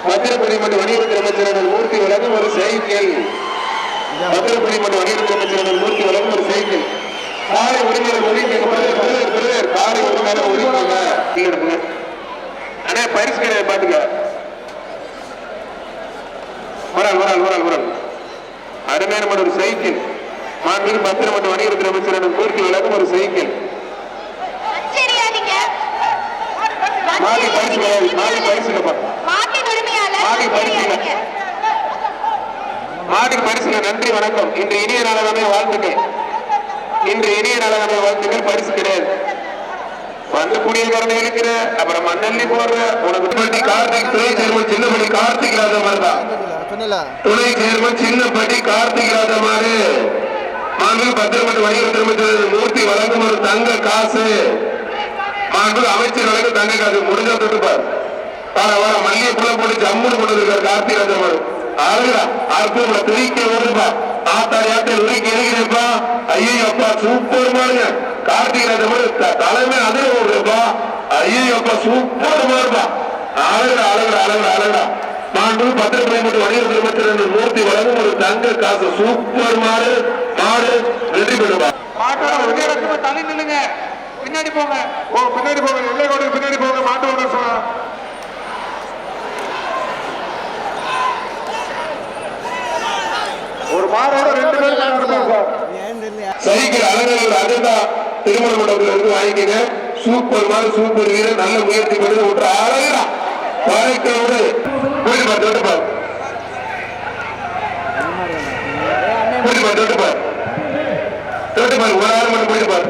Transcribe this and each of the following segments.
மத்திரப்பள்ளி மற்றும் வணிகத்துறை அமைச்சர் மூர்த்தி வழங்கும் ஒரு சைக்கிள். மத்திரப்பள்ளி மற்றும் வணிகத்துறை அமைச்சர் மூர்த்தி வழங்கும் ஒரு சைக்கிள். காரை உரிமையாளர் ஒதுக்கி காரை உரிமையாளர் ஒதுக்கி அண்ணே பரிசு கிடையாது பாத்துக்க. ஒரு அருமையான ஒரு சைக்கிள். மாண்புமிகு பத்திரம் மற்றும் வணிகத்துறை அமைச்சர் மூர்த்தி வழங்கும் ஒரு சைக்கிள். மாடி பரிசு மாடி பரிசுல நன்றி வணக்கம். இன்று இனிய நாளாகவே வாழ்த்துக்கள். பரிசு கிடையாது. வந்து குடியக்காரனை இருக்கிற அப்புறம் மண்ணல்லி போடுற உனக்கு கார்த்திக் துணை சேர்மன் சின்னப்படி கார்த்திக் ராஜமாரிதான். துணை சேர்மன் சின்னப்படி கார்த்திக் ராஜமாறு. மாண்புமிகு பத்திரம் மற்றும் வணிகத்துறை அமைச்சர் மூர்த்தி வழங்கும் ஒரு தங்க காசு. மாண்புமிகு அமைச்சர் வழங்கும் தங்க காசு. முடிஞ்சா தொட்டுப்பார். வர மல்லிகை புள்ள போட்டு ஜம்முன்னு கொண்டு இருக்கார் கார்த்திக் ராஜமாறு. அற்புதமா துணிக்க ஓடுப்பா. ஆத்தாரியாத்தை உரிக்க இருக்கிறப்பா. ஐயப்பா சூப்பர் மாறுங்க. கார்த்திக் ராஜமாறு தலைமை அதிர ஓடுறப்பா. ஐயப்பா சூப்பர் மாறுப்பா. அழகா மாண்புமிகு பத்திரப்பள்ளி மற்றும் வணிகத்துறை அமைச்சர் மூர்த்தி வழங்கும் ஒரு தங்க காசு. சூப்பர் மாடு வெற்றி பெறுவா. தனி நில்லுங்க. பின்னாடி போங்க. பின்னாடி போங்க. எல்லை கோடு பின்னாடி போங்க. மாட்டு ஓனர் சொல்ல ஒரு மாடோட 2 பேர் சைக்கிள் அலங்கரில் அஜெண்டா திருமண மண்டபத்தில் இருந்து வாங்கிக்கங்க. சூப்பர் மாடு சூப்பர் வீரர் நல்ல முயற்சி பண்ணி விட்டு அழகா வாழ்க்கையோடு தொட்டுப்பார். ஒரு ஆள் மட்டும் போயிட்டுப்பார்.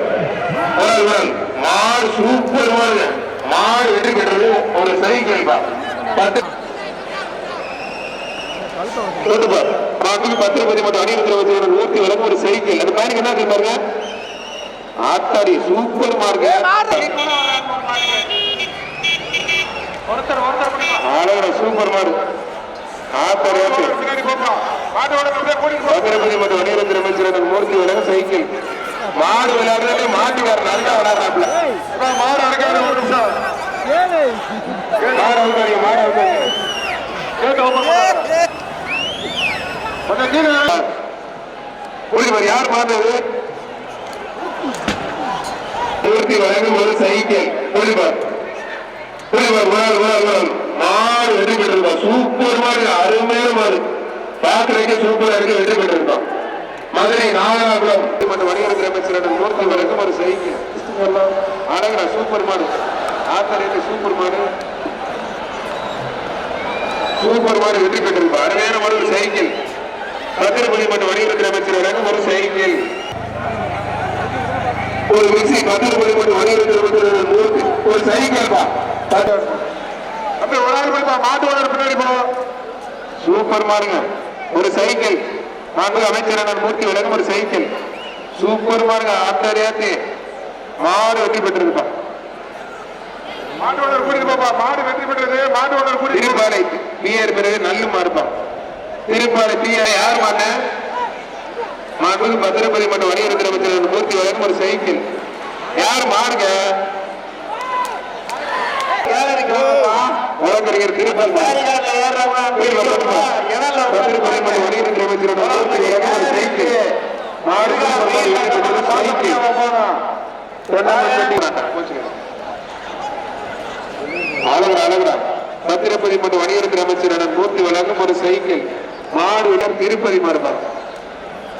மாடு சூப்பர் மாடு. மாடு வெற்றி பெற்றது ஒரு சைக்கிள் தான். பத்திரப்பதி மற்றும் வணிகத்துறை மூர்த்தி வழங்கும் ஒரு சைக்கிள். அது பயணிக்கு என்ன பாருங்க. ஆத்தாடி சூப்பர் மார்க்க சூப்பர் மாடு. பத்திரப்பதி மற்றும் வணிகத்துறை அமைச்சர் மூர்த்தி வழங்கும் சைக்கிள். மாடு விளையாடுறதே மாட்டுக்காரன் அருகா விளையாடுறாப்ல. மாடு அடக்காரு ஒரு நிமிஷம். யார் மாட்டது மூர்த்தி வழங்கும் ஒரு சைக்கிள். மாடு வெற்றி பெற்றிருக்கோம். சூப்பர் மாடு அருமையான மாடு. பாக்குறதுக்கு சூப்பரா இருக்கு. வெற்றி பெற்றிருக்கோம். மதுரை நாகராகுளம் மற்றும் வணிகத்துறை அமைச்சர் மூர்த்தி வழங்கும் ஒரு சைக்கிள். அழகா சூப்பர் மாடு. ஆத்தரைக்கு சூப்பர் மாடு வெற்றி பெற்றிருக்கோம். அருமையான மாடு ஒரு சைக்கிள். பத்திரப்பள்ளி மற்றும் வணிகத்துறை அமைச்சர் வழங்கும் ஒரு சைக்கிள். ஒரு மிக்சி. பத்திரப்பள்ளி மற்றும் வணிகத்துறை அமைச்சர் மூர்த்தி ஒரு சைக்கிள். மாட்டு ஓனர் பின்னாடி போவோம். சூப்பர் மாடுங்க ஒரு சைக்கிள். மாண்புமிகு அமைச்சர் மூர்த்தி வழங்கும் ஒரு சைக்கிள். சூப்பர் மாடுங்க. ஆத்தாரியாத்தி மாடு வெற்றி பெற்றிருப்பா. மாடு ஓனர் கூட்டிட்டு போப்பா. மாடு வெற்றி பெற்றது. மாடு ஓனர் கூட்டி திருப்பாலை பிஆர் பிறகு நல்ல மாறுப்பா. திருப்பாலை பிஆர் யார் மாட்ட. மாண்புமிகு பத்திரப்பள்ளி மற்றும் வணிகத்துறை அமைச்சர் மூர்த்தி வழங்கும் ஒரு சைக்கிள். யார் மாடுங்க. வழக்கறிஞர் திருப்பால் பத்திரப்பள்ளி மற்றும் வணிகத்துறை அமைச்சர் மூர்த்தி வழங்கும் ஒரு சைக்கிள். மாடு அழகா பத்திரப்பதி மற்றும் வணிகத்துறை அமைச்சர் மூர்த்தி வழங்கும் ஒரு சைக்கிள். மாடு திருப்பதி மாறுபார்.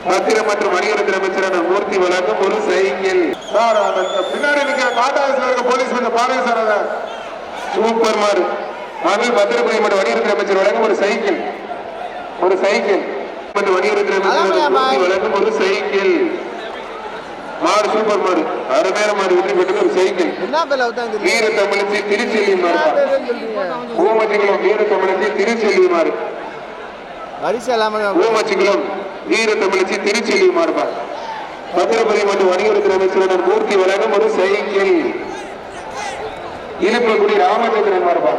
பத்திரம் மற்றும் வணிகத்துறை அமைச்சர் மூர்த்தி வழங்கும் ஒரு சைக்கிள். பின்னாடி போலீஸ் பாருங்க சார். சூப்பர் மாடு. பத்திரப்பதி மற்றும் வணிகத்துறை அமைச்சர் வழங்கும் ஒரு சைக்கிள். மற்றும் வணிகத்துறை அமைச்சர் மூர்த்தி வழங்கும் ஒரு சைக்கிள். மாடு சூப்பர் மாடு அருமையான மாடு வெற்றி பெற்றது ஒரு சைக்கிள். வீர தமிழச்சி திருச்செல்வி மாறு. ஊமச்சிக்குளம் வீர தமிழச்சி திருச்செல்வி மாறு. ஊமச்சிக்குளம் வீர தமிழச்சி திருச்செல்வி மாறுபா. பத்திரப்பதி மற்றும் வணிகத்துறை அமைச்சர் மூர்த்தி வழங்கும் ஒரு சைக்கிள். இழுப்பக்குடி ராமச்சந்திரன் மாறுபா.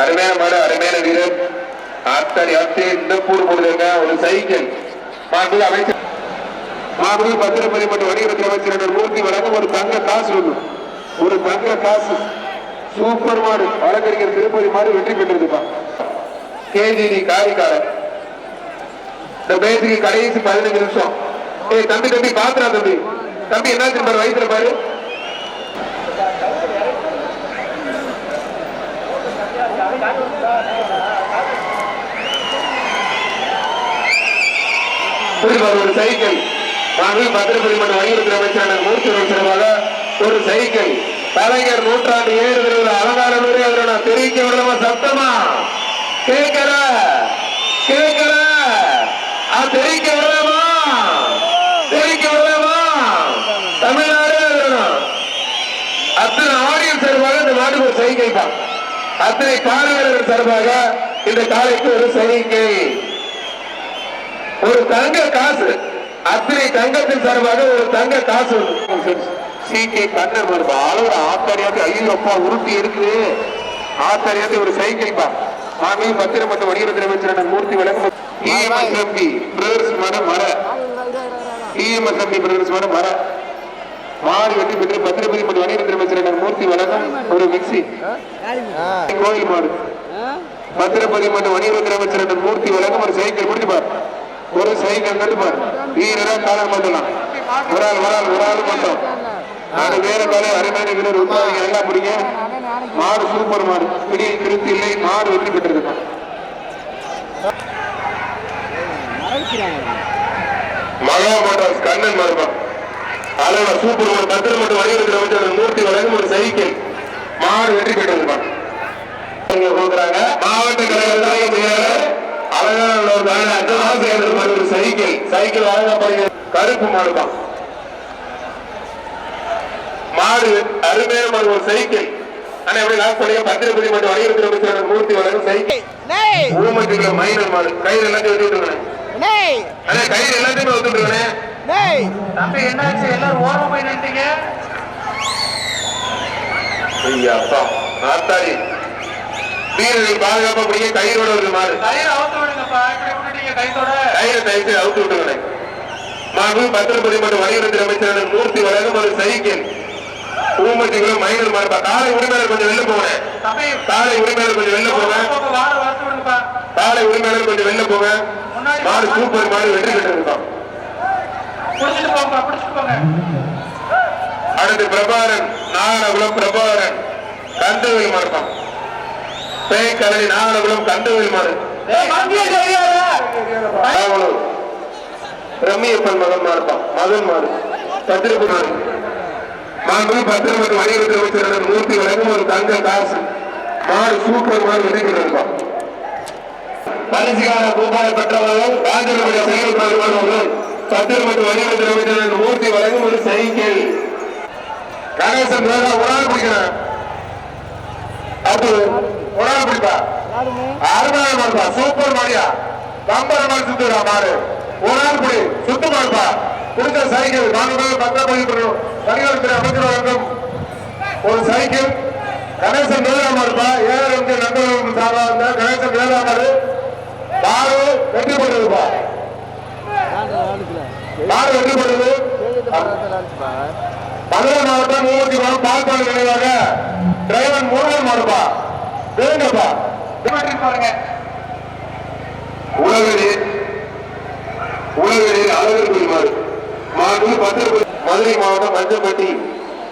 அருமையான மாடு அருமையான வீரர். ஆத்தாடி ஆத்தே இந்த கூடு போடுங்க ஒரு சைக்கிள். அமைச்சர் மாபெரு பத்திரப்பதி மற்றும் வணிகத்துறை அமைச்சர் மூர்த்தி வழங்கும் ஒரு தங்க காசு ஒன்று, ஒரு தங்க காசு. சூப்பர் மாடு வழக்கறிஞர் திருப்பதி மாடு வெற்றி பெற்றிருப்பா. கேஜிடி காரிக்காரன் இந்த பேசுக்கு கடைசி 15 நிமிஷம். ஏய் தம்பி தம்பி பாத்துறா தம்பி, தம்பி என்னாச்சு பாரு, வயிற்றுல பாரு. ஒரு சைக்கிள் பத்திரப்பதி மற்றும் வணிகத்துறை அமைச்சர் மூர்த்தி சிறப்பாக ஒரு சைக்கிள். கலைஞர் நூற்றாண்டு ஏறுதல் அலங்கார நூறு அதில் நான் தெரிவிக்க விடலாமா? சத்தமா கேட்கல கேட்கல தெரிவிக்க விடலாமா? தெரிவிக்க விடலாமா? தமிழ்நாடு அத்தனை ஆடியன்ஸ் சார்பாக இந்த நாட்டுக்கு ஒரு சைக்கிள் தான். அத்தனை காலைவர்கள் சார்பாக இந்த காலைக்கு ஒரு சைக்கிள், ஒரு தங்க காசு. அத்தனை தங்கத்தின் சார்பாக ஒரு தங்க காசு. சீக்கை கண்ணர் வருவா அளவு ஆத்தாரியாத்து. ஐயோப்பா உருட்டி இருக்குது ஆத்தாரியாத்து. ஒரு சைக்கிள் பா மாமி பத்திரம் மற்றும் வணிகத்துறை அமைச்சர் மூர்த்தி வழங்கும் இஎம்எஸ்எம்பி பிரதர்ஸ் மர இஎம்எஸ்எம்பி பிரதர்ஸ் மர மாறி வெற்றி பெற்று பத்திரப்பதி மற்றும் வணிகத்துறை அமைச்சர் மூர்த்தி வழங்கும் ஒரு மிக்சி கோயில் மாடு. பத்திரப்பதி மற்றும் வணிகத்துறை அமைச்சர் மூர்த்தி வழங்கும் ஒரு சைக்கிள். முடிச்சு பார், ஒரு சைக்கிள் கட்டுப்பார். வீரரா காலம் பண்ணலாம். ஒரு ஆள் மட்டும் நாலு பேர காலை அருமையான வீரர் உட்காந்து எல்லாம் பிடிங்க. மாடு சூப்பர் மாடு, பிடியை திருப்தி இல்லை, மாடு வெற்றி பெற்றிருக்கான். மகா மோட்டார்ஸ் கண்ணன் மாறுபான் அளவா சூப்பர் மாடு. பத்திரம் மட்டும் வணிகத்துறை அமைச்சர் மூர்த்தி வழங்கும் ஒரு சைக்கிள். மாடு வெற்றி பெற்றிருக்கான். மாவட்ட கழக அழகான ஒரு சைக்கிள். சைக்கிள் வழங்கப்படுகிறது. கருப்பு மாடுதான் மாடு அருமையான மாடு. ஒரு சைக்கிள் ஆனா எப்படி லாஸ்ட் பண்ணிய பத்திரப்பதி மற்றும் வணிகத்துறை அமைச்சர் மூர்த்தி வழங்கும் சைக்கிள். ஊமட்டில மைனர் மாடு. கயிறு எல்லாத்தையும் விட்டுருக்கேன். கயிறு எல்லாத்தையுமே விட்டுருக்கேன். தம்பி என்னாச்சு? எல்லாரும் ஓரமா போய் நின்றுட்டீங்க. ஐயாப்பா நாத்தாரி வீரர்கள் பாதுகாப்பா முடிய கயிறோட ஒரு மாடு. கயிறு அவுத்து விடுங்கப்பா. கயிறு தைத்து அவுத்து விட்டுருங்க. மாண்பு பத்திரப்பதி மற்றும் வணிகத்துறை அமைச்சர் மூர்த்தி வழங்கும் ஒரு சைக்கிள். ஊமட்டிக்குள்ள மைனர் மாடுப்பா. காலை உரிமையாளர் கொஞ்சம் வெளில போவேன். காலை உரிமையாளர் கொஞ்சம் வெளில போவேன். காலை உரிமையாளர் கொஞ்சம் வெளில போவேன். மாடு சூப்பர் மாடு வெற்றி பெற்றிருக்கான். அடுத்து பிரபாரன் நாகனகுலம். பிரபாரன் கந்தவேல் மாடுப்பான். பேய்கலை நாகனகுலம் கந்தவேல் மாடு. ரம்மியப்பன் மகன் மாடுப்பான். மகன் மாடு பத்திரப்பதி மாடு. மாண்பு பத்திரம் மற்றும் வணிகத்துறை அமைச்சர் மூர்த்தி வழங்கும் ஒரு தங்க காசு. மாடு சூப்பர் மாடு வெற்றி பெற்றிருப்பான். பரிசுக்கான கூப்பாடு பெற்றவர்கள் காஞ்சிபுரம் செயல் பருவர்கள் பத்திரம் மற்றும் வணிகத்துறை அமைச்சர் மூர்த்தி வழங்கும் ஒரு சைக்கிள். கணேசன் ஒரு ஆள் பிடிக்கிறேன். அது ஒரு ஆள் பிடிப்பா. அருமையான மாடுப்பா. சூப்பர் மாடியா. கம்பர் மாடு சுத்துறா மாடு. ஒரு ஆள் பிடி சுத்து மாடுப்பா. கொடுத்த சைக்கிள் பத்திரப்பதி வணிகத்துறை அமைச்சர் வழங்கும் ஒரு சைக்கிள். கணேசன் வேளாமாடுப்பா. ஏழு நண்பர்கள் சார்பாக கணேசன் வேளாமாடு மாடு வெற்றி பெற்றதுப்பா. மாடு வெற்றி பெற்றது. மதுரை மாவட்டம் மூர்த்தி மாவட்டம் பால்பாடு நினைவாக டிரைவர் முருகன் மாடுப்பா. வேங்கப்பா உலகில் அழகர் மாடு. மாடு பத்திரப்பதி மதுரை மாவட்டம் மஞ்சப்பட்டி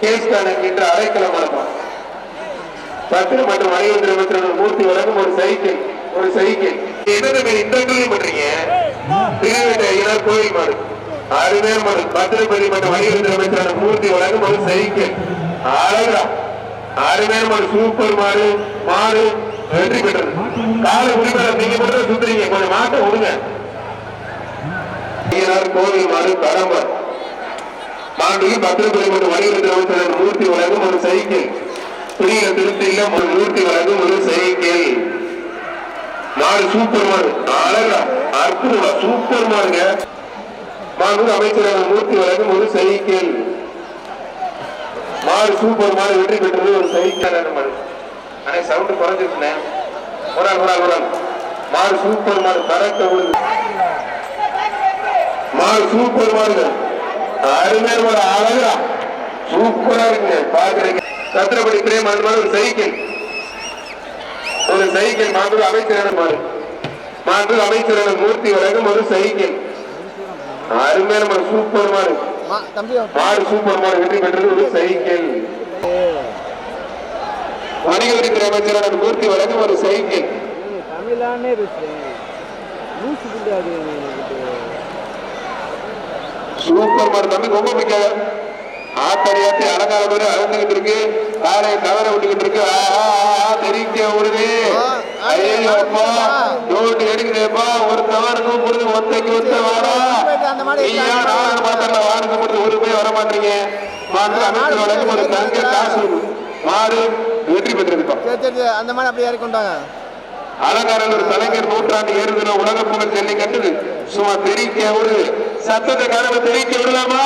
கேஸ்கான என்ற அரைக்கலம் நடப்பான். பத்திரம் மற்றும் வணிகத்துறை அமைச்சர் மூர்த்தி வழங்கும் ஒரு சைக்கிள். ஒரு சைக்கிள் இந்த பண்றீங்க. திருவேட்டை ஐயனார் கோயில் மாடு. அருமையான மாடு. பத்திரப்பதி மற்றும் வணிகத்துறை அமைச்சர் மூர்த்தி வழங்கும் ஒரு சைக்கிள். அழகா அருமையான மாடு. சூப்பர் மாடு. மாடு வெற்றி பெற்றது. கால உரிமையாளர் நீங்க மட்டும் சுத்துறீங்க. கொஞ்சம் மாட்ட விடுங்க. ஐயனார் கோவில் மாடு கடம்பர். மாண்பு பத்திரப்பதி மற்றும் வணிகத்துறை அமைச்சர் மூர்த்தி வழங்கும் ஒரு சைக்கிள். புதிய திருத்தியில மூர்த்தி வழங்கும் ஒரு சைக்கிள். மாடு சூப்பர் மாடு. அழகா அற்புதமா சூப்பர் மாடுங்க. மாண்பு அமைச்சர் மூர்த்தி வழங்கும் ஒரு சைக்கிள். மாடு சூப்பர் மாடு வெற்றி பெற்றது. ஒரு சைக்கிள் மாடு. ஆனா சவுண்ட் குறைஞ்சிருந்தேன். ஒரு ஆள் மாடு சூப்பர் மாடு. கரெக்டா விழுது. மாடு சூப்பர் மாடுங்க. அருமையான ஒரு அழகா சூப்பரா இருக்கு பாக்குறீங்க. சத்திரப்படி பிரேம் ஒரு சைக்கிள் மாண்பு அமைச்சரான மூர்த்தி வழங்கும் ஒரு சைக்கிள். அருமையான ஒரு சூப்பர் மாடு சூப்பர் மாடு வெற்றி பெற்றது ஒரு சைக்கிள். வணிகவரித்துறை அமைச்சரான மூர்த்தி வழங்கும் ஒரு சைக்கிள். சூப்பர் மாடு தம்பி ரொம்ப பிடிக்காத ஆத்தடியாத்தி அலங்காரம் பேரு அழுந்துகிட்டு இருக்கு. காலை தவற விட்டுக்கிட்டு இருக்கு. தெரிக்க விடுது. ஐயோப்பா நோட்டு எடுக்குதுப்பா. ஒரு தவறுக்கு கொடுத்து ஒத்தைக்கு ஒத்த வாடா பார்த்தா வாடகை கொடுத்து ஒரு போய் வர மாட்டீங்க. அமைச்சர் வழங்கும் ஒரு தங்க காசு மாடு வெற்றி பெற்றிருப்பா. அந்த மாதிரி அப்படியே கொண்டாங்க. அலங்காரம் ஒரு கலைஞர் நூற்றாண்டு ஏறுதுல உலக புகழ் சென்னை கட்டுது. சும்மா தெரிக்க விடுது. சத்தத்தை காரணம் தெரிக்க விடலாமா?